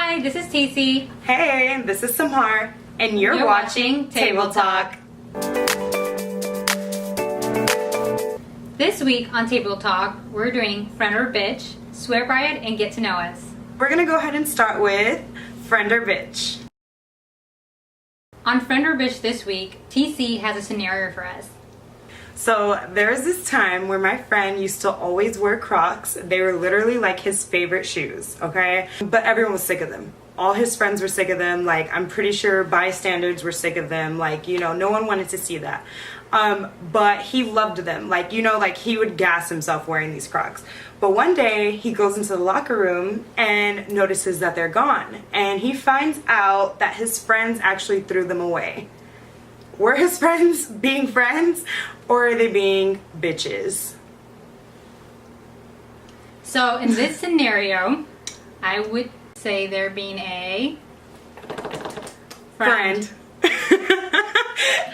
Hi, this is TC. Hey, this is Semhar, and you're watching Table Talk. This week on Table Talk, we're doing Friend or Bitch, Swear by It, and Get to Know Us. We're gonna go ahead and start with Friend or Bitch. On Friend or Bitch this week, TC has a scenario for us. So there was this time where my friend used to always wear Crocs. They were literally like his favorite shoes, okay? But everyone was sick of them. All his friends were sick of them. Like, I'm pretty sure bystanders were sick of them. Like, you know, no one wanted to see that. But he loved them. Like, you know, like he would gas himself wearing these Crocs. But one day he goes into the locker room and notices that they're gone. And he finds out that his friends actually threw them away. Were his friends being friends, or are they being bitches? So in this scenario, I would say they're being a friend.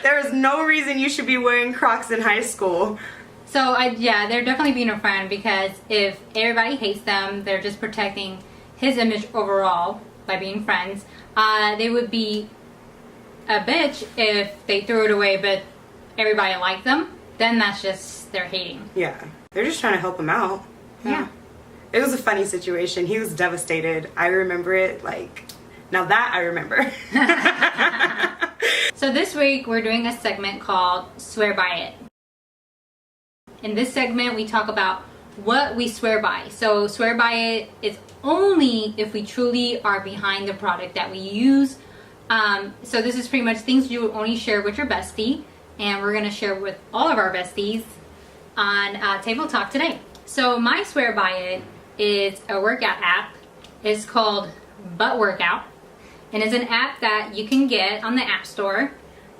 There is no reason you should be wearing Crocs in high school. So yeah, they're definitely being a friend, because if everybody hates them, they're just protecting his image overall by being friends. They would be a bitch if they threw it away, but everybody liked them. Then that's just they're hating. Yeah, they're just trying to help him out. Yeah. It was a funny situation. He was devastated. I remember it. Like, now that I remember. So this week we're doing a segment called Swear by It. In this segment we talk about what we swear by. So swear by it is only if we truly are behind the product that we use. So this is pretty much things you would only share with your bestie, and we're going to share with all of our besties on Table Talk today. So my swear by it is a workout app. It's called Butt Workout, and it's an app that you can get on the App Store,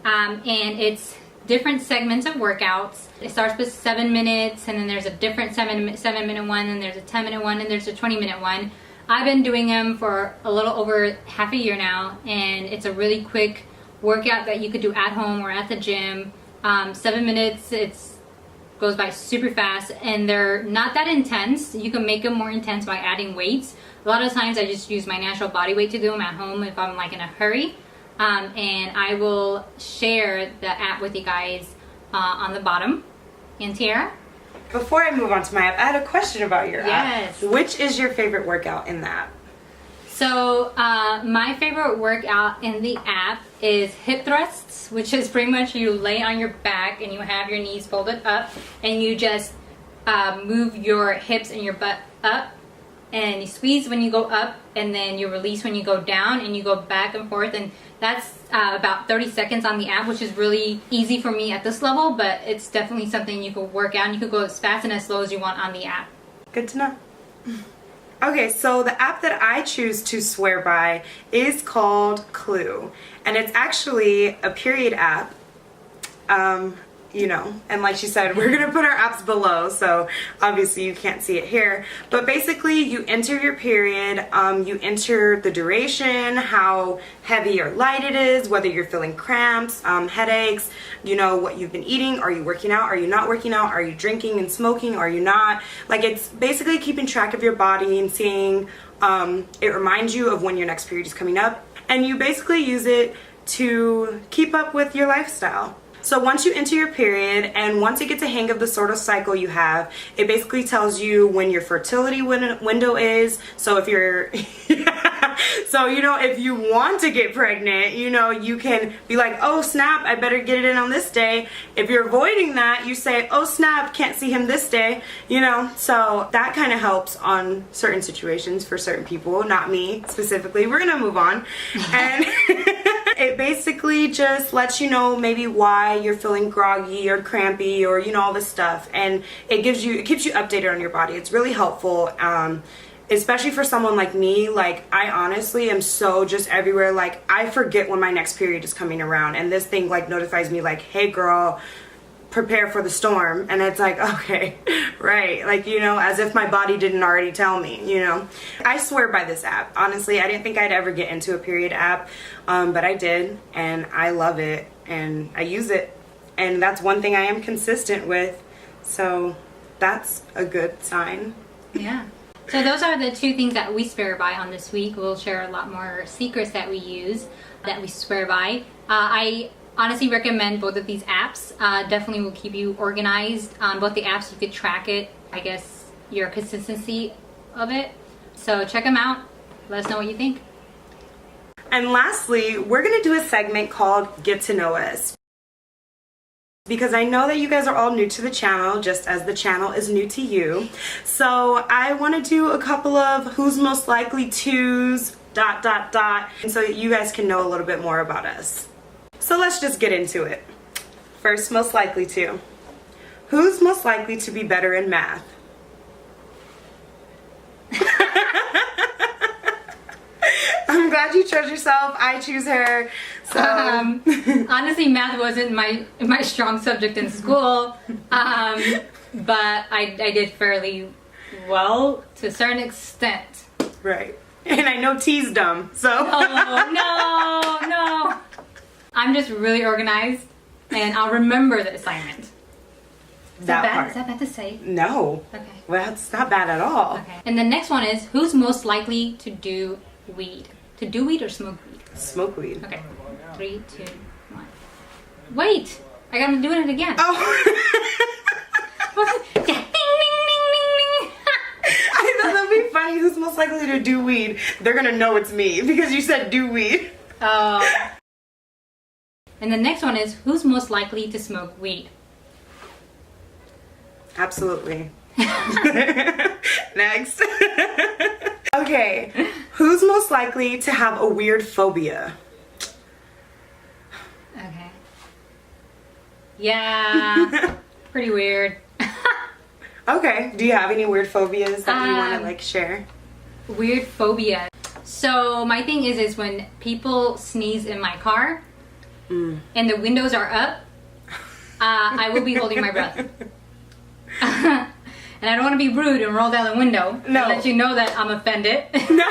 and it's different segments of workouts. It starts with 7 minutes, and then there's a different 7-minute one, and there's a 10-minute one, and there's a 20-minute one. I've been doing them for a little over half a year now, and it's a really quick workout that you could do at home or at the gym. 7 minutes, it goes by super fast, and they're not that intense. You can make them more intense by adding weights. A lot of times I just use my natural body weight to do them at home if I'm like in a hurry. And I will share the app with you guys on the bottom. And Tiara? Before I move on to my app, I had a question about your Yes. app. Which is your favorite workout in the app? So my favorite workout in the app is hip thrusts, which is pretty much you lay on your back and you have your knees folded up, and you just move your hips and your butt up, and you squeeze when you go up, and then you release when you go down, and you go back and forth, and that's about 30 seconds on the app, which is really easy for me at this level, but it's definitely something you could work out, and you could go as fast and as slow as you want on the app. Good to know. Okay, so the app that I choose to swear by is called Clue, and it's actually a period app. You know, and like she said, we're gonna put our apps below, so obviously you can't see it here, but basically you enter your period, you enter the duration, how heavy or light it is, whether you're feeling cramps, headaches, you know, what you've been eating, are you working out, are you not working out, are you drinking and smoking, are you not, like it's basically keeping track of your body and seeing, it reminds you of when your next period is coming up, and you basically use it to keep up with your lifestyle. So once you enter your period, and once you get the hang of the sort of cycle you have, it basically tells you when your fertility window is. So if you're, so you know, if you want to get pregnant, you know, you can be like, oh snap, I better get it in on this day. If you're avoiding that, you say, oh snap, can't see him this day, you know. So that kind of helps on certain situations for certain people, not me specifically. We're gonna move on. And it basically just lets you know maybe why you're feeling groggy or crampy, or you know, all this stuff, and it keeps you updated on your body. It's really helpful, especially for someone like me. Like, I honestly am so just everywhere. Like, I forget when my next period is coming around, and this thing like notifies me like, hey girl, prepare for the storm. And it's like, okay, right, like, you know, as if my body didn't already tell me, you know. I swear by this app. Honestly, I didn't think I'd ever get into a period app, but I did, and I love it, and I use it, and that's one thing I am consistent with, so that's a good sign. Yeah. So those are the two things that we swear by on this week. We'll share a lot more secrets that we use, that we swear by. I honestly recommend both of these apps. Definitely will keep you organized. On both the apps, you could track it, I guess, your consistency of it. So check them out. Let us know what you think. And lastly, we're going to do a segment called Get to Know Us. Because I know that you guys are all new to the channel, just as the channel is new to you. So I want to do a couple of who's most likely to's, ... and so that you guys can know a little bit more about us. So let's just get into it. First, most likely to. Who's most likely to be better in math? I'm glad you chose yourself. I choose her. So honestly, math wasn't my strong subject in school, but I did fairly well to a certain extent. Right. And I know T's dumb, so. Oh, no. I'm just really organized, and I'll remember the assignment. Is that bad? Is that bad to say? No. Okay. Well, it's not bad at all. Okay. And the next one is, who's most likely to do weed? To do weed or smoke weed? Smoke weed. Okay. 3, 2, 1. Wait! I gotta do it again. Oh! Yeah. Ding, ding, ding, ding, ding. I thought that'd be funny. Who's most likely to do weed? They're gonna know it's me because you said do weed. Oh. And the next one is, who's most likely to smoke weed? Absolutely. Next. Okay. Who's most likely to have a weird phobia? Okay. Yeah. Pretty weird. Okay. Do you have any weird phobias that you want to like share? Weird phobia. So my thing is when people sneeze in my car and the windows are up, I will be holding my breath. And I don't want to be rude and roll down the window and let you know that I'm offended. No.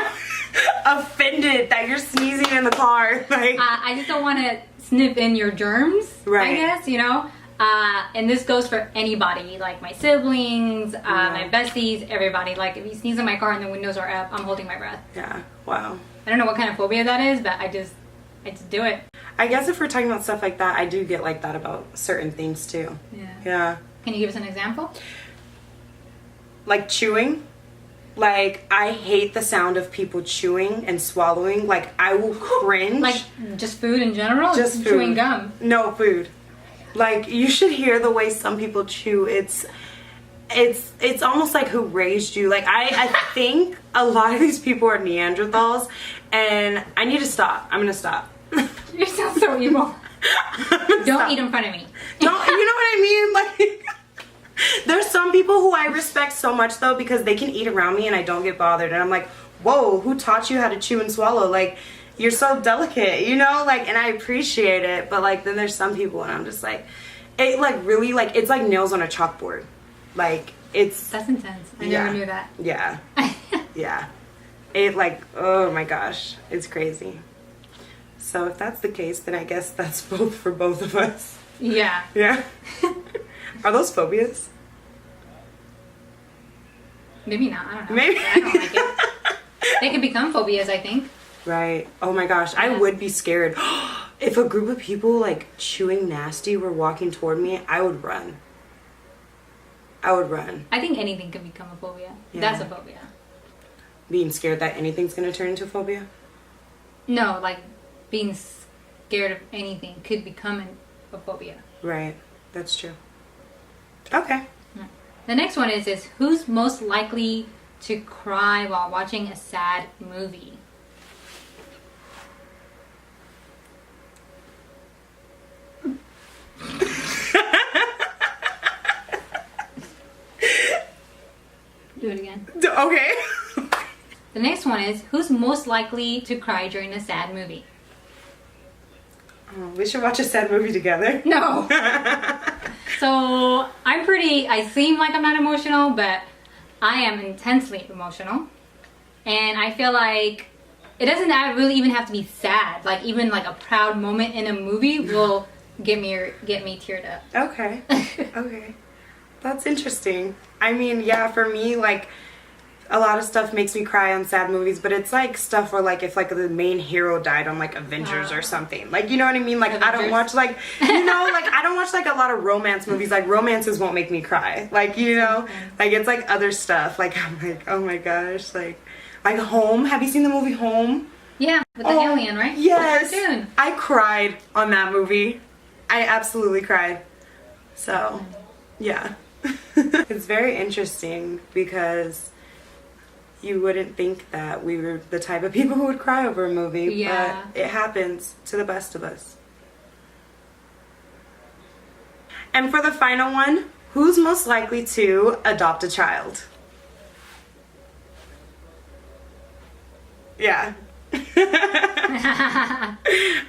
Offended that you're sneezing in the car. Like I just don't want to sniff in your germs, right. I guess, you know. And this goes for anybody, like my siblings, my besties, everybody. Like if you sneeze in my car and the windows are up, I'm holding my breath. Yeah. Wow. I don't know what kind of phobia that is, but I just do it. I guess if we're talking about stuff like that, I do get like that about certain things too. Yeah. Yeah. Can you give us an example? Like chewing. Like, I hate the sound of people chewing and swallowing. Like, I will cringe. Like, just food in general? Just food. Chewing gum? No, food. Like, you should hear the way some people chew. It's almost like who raised you. Like, I think a lot of these people are Neanderthals, and I need to stop. I'm gonna stop. You sound so evil. Don't eat in front of me. Don't, you know what I mean? Like... There's some people who I respect so much though because they can eat around me and I don't get bothered and I'm like, whoa, who taught you how to chew and swallow? Like, you're so delicate, you know? Like, and I appreciate it, but like then there's some people and I'm just like, it like really like, it's like nails on a chalkboard. Like, it's... That's intense. I never knew that. Yeah. Yeah. It like, oh my gosh, it's crazy. So if that's the case, then I guess that's both for both of us. Yeah. Yeah. Are those phobias? Maybe not. I don't know. Maybe. I don't like it. They can become phobias, I think. Right. Oh my gosh. Yeah. I would be scared. If a group of people like chewing nasty were walking toward me, I would run. I would run. I think anything can become a phobia. Yeah. That's a phobia. Being scared that anything's going to turn into a phobia? No, like being scared of anything could become a phobia. Right. That's true. Okay. The next one is who's most likely to cry while watching a sad movie? Do it again. Okay. The next one is who's most likely to cry during a sad movie? Oh, we should watch a sad movie together. No. So I seem like I'm not emotional, but I am intensely emotional. And I feel like it doesn't really even have to be sad. Like even like a proud moment in a movie will get me teared up. Okay. Okay. That's interesting. I mean, yeah, for me, like, a lot of stuff makes me cry on sad movies, but it's like stuff where like if like the main hero died on like Avengers or something. Like, you know what I mean? Like Avengers. I don't watch like, you know, like I don't watch like a lot of romance movies. Like romances won't make me cry. Like, you know, like it's like other stuff. Like I'm like, oh my gosh, like Home. Have you seen the movie Home? Yeah, with the alien, right? Yes. The cartoon. I cried on that movie. I absolutely cried. So, yeah. It's very interesting because you wouldn't think that we were the type of people who would cry over a movie, but it happens to the best of us. And for the final one, who's most likely to adopt a child? Yeah.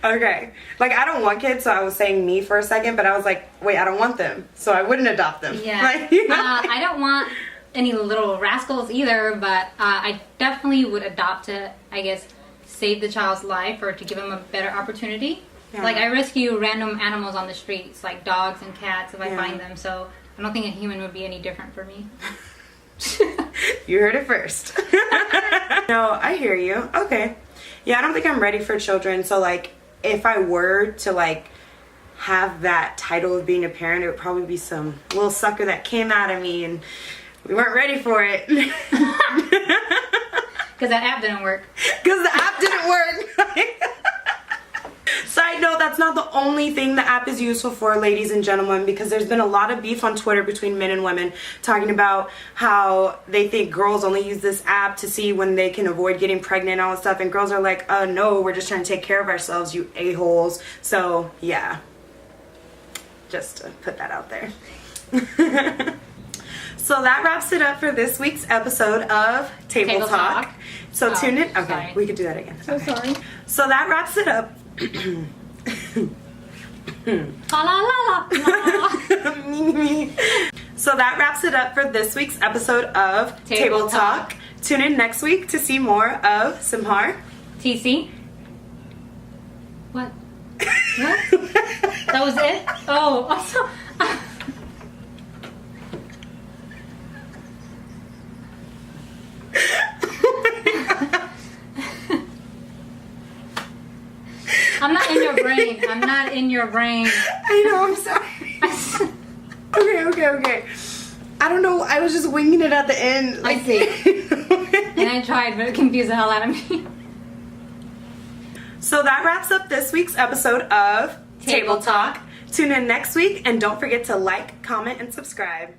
Okay. Like, I don't want kids, so I was saying me for a second, but I was like, wait, I don't want them, so I wouldn't adopt them. Yeah. Like, you know? I don't want any little rascals either, but I definitely would adopt to, I guess, save the child's life or to give him a better opportunity. Yeah. Like, I rescue random animals on the streets, like dogs and cats if I find them, so I don't think a human would be any different for me. You heard it first. No, I hear you. Okay. Yeah, I don't think I'm ready for children, so like if I were to like have that title of being a parent, it would probably be some little sucker that came out of me and we weren't ready for it. Because that app didn't work. Because the app didn't work. Side note, that's not the only thing the app is useful for, ladies and gentlemen, because there's been a lot of beef on Twitter between men and women talking about how they think girls only use this app to see when they can avoid getting pregnant and all that stuff, and girls are like, no, we're just trying to take care of ourselves, you a-holes. So, yeah. Just to put that out there. So that wraps it up for this week's episode of Table Talk. So tune in. Okay, sorry. We could do that again. So sorry. So that wraps it up. La la la la. So that wraps it up for this week's episode of Table Talk. Tune in next week to see more of Semhar. TC. What? What? That was it? Oh, also. I'm not in your brain. I'm not in your brain. I know, I'm sorry. Okay. I don't know, I was just winging it at the end. Like, I see. And I tried, but it confused the hell out of me. So that wraps up this week's episode of Table Talk. Tune in next week and don't forget to like, comment, and subscribe.